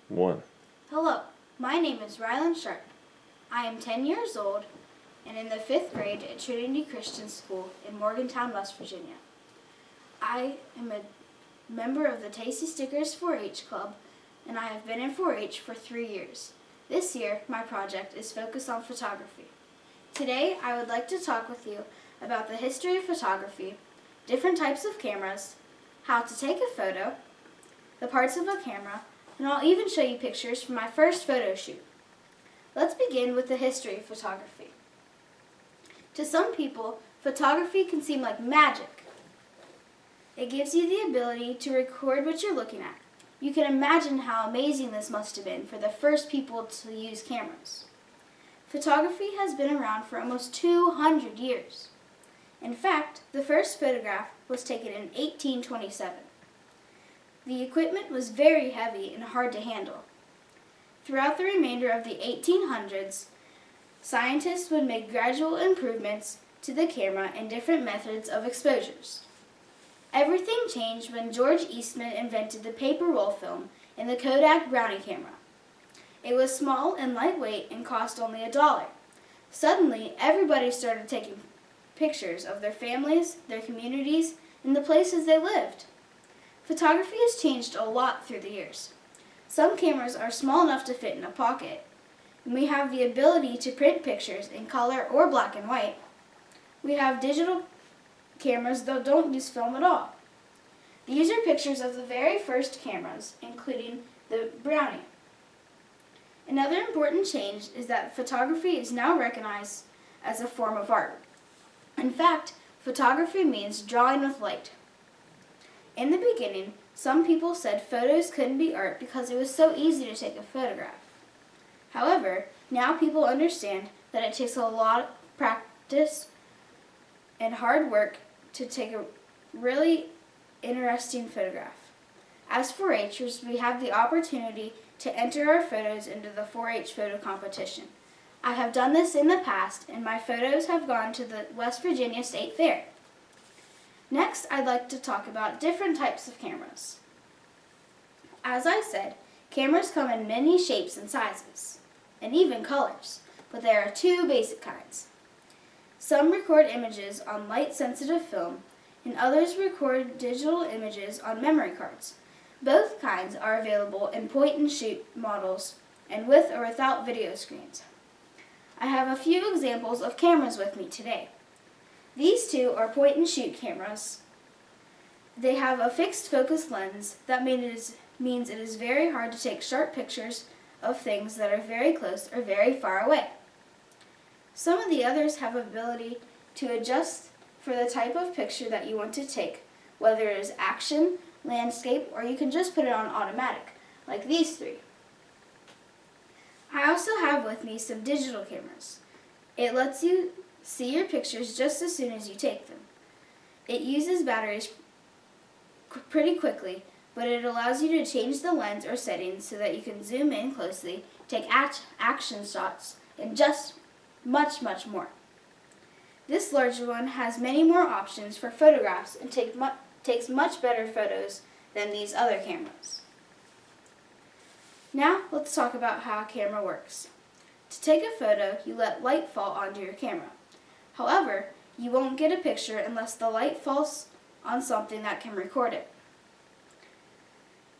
1. Hello, my name is Rylan. I am 10 years old and in the 5th grade at Trinity Christian School in Morgantown, West Virginia. I am a member of the Tasty Stickers 4-H Club, and I have been in 4-H for 3 years. This year, my project is focused on photography. Today, I would like to talk with you about the history of photography, different types of cameras, how to take a photo, the parts of a camera, and I'll even show you pictures from my first photo shoot. Let's begin with the history of photography. To some people, photography can seem like magic. It gives you the ability to record what you're looking at. You can imagine how amazing this must have been for the first people to use cameras. Photography has been around for almost 200 years. In fact, the first photograph was taken in 1827. The equipment was very heavy and hard to handle. Throughout the remainder of the 1800s, scientists would make gradual improvements to the camera and different methods of exposures. Everything changed when George Eastman invented the paper roll film in the Kodak Brownie camera. It was small and lightweight and cost only $1. Suddenly, everybody started taking pictures of their families, their communities, and the places they lived. Photography has changed a lot through the years. Some cameras are small enough to fit in a pocket, and we have the ability to print pictures in color or black and white. We have digital cameras that don't use film at all. These are pictures of the very first cameras, including the Brownie. Another important change is that photography is now recognized as a form of art. In fact, photography means drawing with light. In the beginning, some people said photos couldn't be art because it was so easy to take a photograph. However, now people understand that it takes a lot of practice and hard work to take a really interesting photograph. As 4-Hers, we have the opportunity to enter our photos into the 4-H photo competition. I have done this in the past, and my photos have gone to the West Virginia State Fair. Next, I'd like to talk about different types of cameras. As I said, cameras come in many shapes and sizes, and even colors, but there are 2 basic kinds. Some record images on light-sensitive film, and others record digital images on memory cards. Both kinds are available in point-and-shoot models and with or without video screens. I have a few examples of cameras with me today. These 2 are point-and-shoot cameras. They have a fixed focus lens that means it is very hard to take sharp pictures of things that are very close or very far away. Some of the others have the ability to adjust for the type of picture that you want to take, whether it is action, landscape, or you can just put it on automatic, like these 3. I also have with me some digital cameras. It lets you see your pictures just as soon as you take them. It uses batteries pretty quickly, but it allows you to change the lens or settings so that you can zoom in closely, take action shots, and just much more. This larger one has many more options for photographs and takes much better photos than these other cameras. Now let's talk about how a camera works. To take a photo, you let light fall onto your camera. However, you won't get a picture unless the light falls on something that can record it.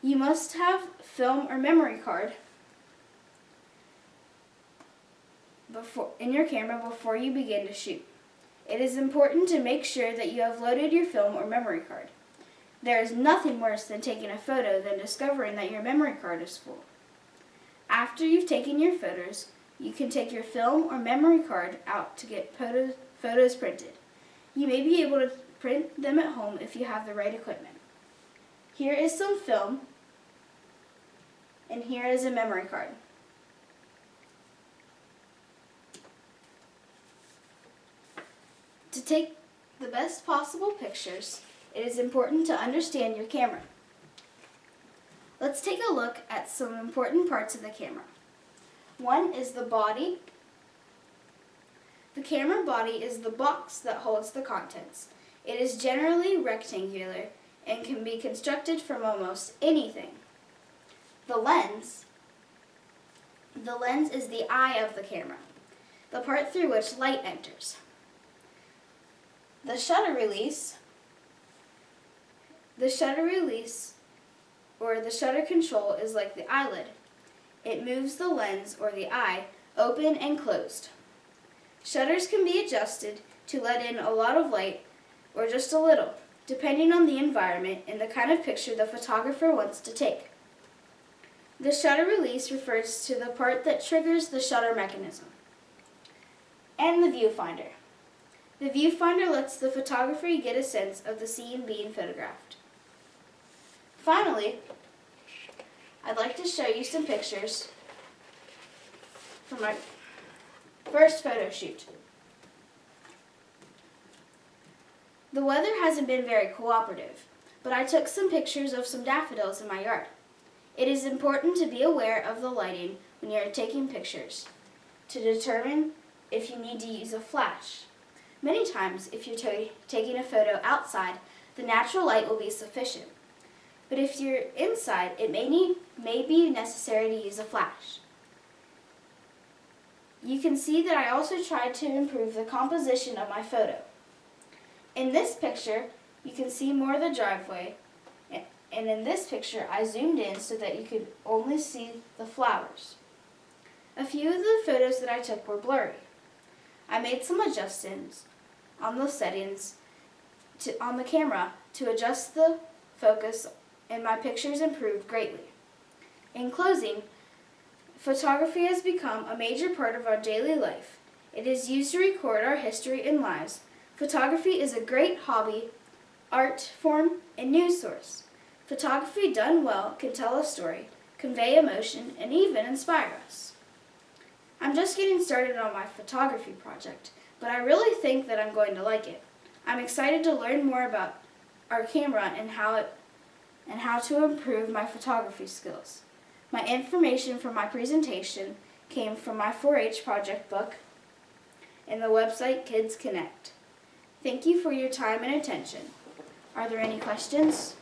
You must have film or memory card in your camera before you begin to shoot. It is important to make sure that you have loaded your film or memory card. There is nothing worse than taking a photo than discovering that your memory card is full. After you've taken your photos, you can take your film or memory card out to get photos printed. You may be able to print them at home if you have the right equipment. Here is some film, and here is a memory card. To take the best possible pictures, it is important to understand your camera. Let's take a look at some important parts of the camera. One is the body. The camera body is the box that holds the contents. It is generally rectangular and can be constructed from almost anything. The lens The lens is the eye of the camera, the part through which light enters. The shutter release, or the shutter control, is like the eyelid. It moves the lens, or the eye, open and closed. Shutters can be adjusted to let in a lot of light or just a little, depending on the environment and the kind of picture the photographer wants to take. The shutter release refers to the part that triggers the shutter mechanism. And the viewfinder. The viewfinder lets the photographer get a sense of the scene being photographed. Finally, I'd like to show you some pictures from my first photo shoot. The weather hasn't been very cooperative, but I took some pictures of some daffodils in my yard. It is important to be aware of the lighting when you are taking pictures to determine if you need to use a flash. Many times, if you're taking a photo outside, the natural light will be sufficient. But if you're inside, it may be necessary to use a flash. You can see that I also tried to improve the composition of my photo. In this picture, you can see more of the driveway, and in this picture, I zoomed in so that you could only see the flowers. A few of the photos that I took were blurry. I made some adjustments on the settings on the camera to adjust the focus, and my pictures improved greatly. In closing, photography has become a major part of our daily life. It is used to record our history and lives. Photography is a great hobby, art form, and news source. Photography done well can tell a story, convey emotion, and even inspire us. I'm just getting started on my photography project, but I really think that I'm going to like it. I'm excited to learn more about our camera and how to improve my photography skills. My information for my presentation came from my 4-H project book and the website Kids Connect. Thank you for your time and attention. Are there any questions?